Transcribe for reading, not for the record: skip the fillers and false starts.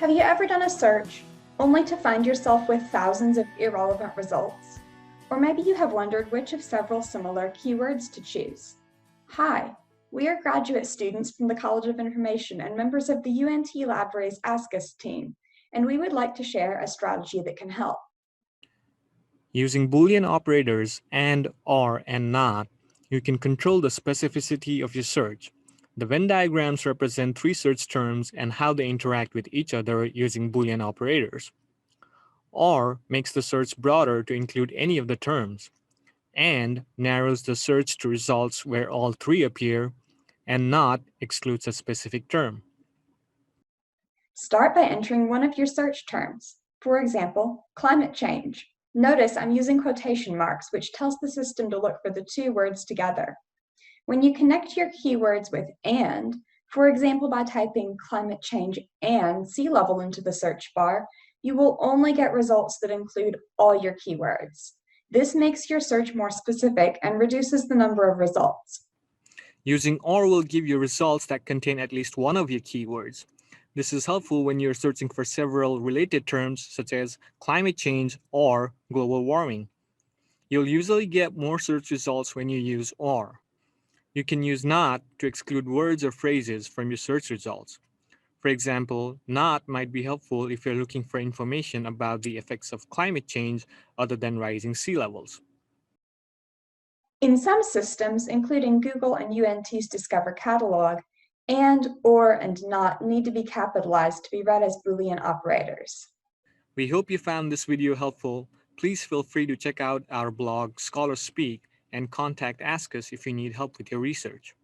Have you ever done a search only to find yourself with thousands of irrelevant results? Or maybe you have wondered which of several similar keywords to choose. Hi, we are graduate students from the College of Information and members of the UNT Library's Ask Us team, and we would like to share a strategy that can help. Using Boolean operators and, or, and not, you can control the specificity of your search. The Venn diagrams represent three search terms and how they interact with each other using Boolean operators. Or makes the search broader to include any of the terms, and narrows the search to results where all three appear, and not excludes a specific term. Start by entering one of your search terms. For example, climate change. Notice I'm using quotation marks, which tells the system to look for the two words together. When you connect your keywords with and, for example by typing climate change and sea level into the search bar, you will only get results that include all your keywords. This makes your search more specific and reduces the number of results. Using or will give you results that contain at least one of your keywords. This is helpful when you're searching for several related terms such as climate change or global warming. You'll usually get more search results when you use or. You can use not to exclude words or phrases from your search results. For example, not might be helpful if you're looking for information about the effects of climate change other than rising sea levels. In some systems, including Google and UNT's Discover catalog, and, or, and not need to be capitalized to be read as Boolean operators. We hope you found this video helpful. Please feel free to check out our blog, Scholars Speak, and contact Ask Us if you need help with your research.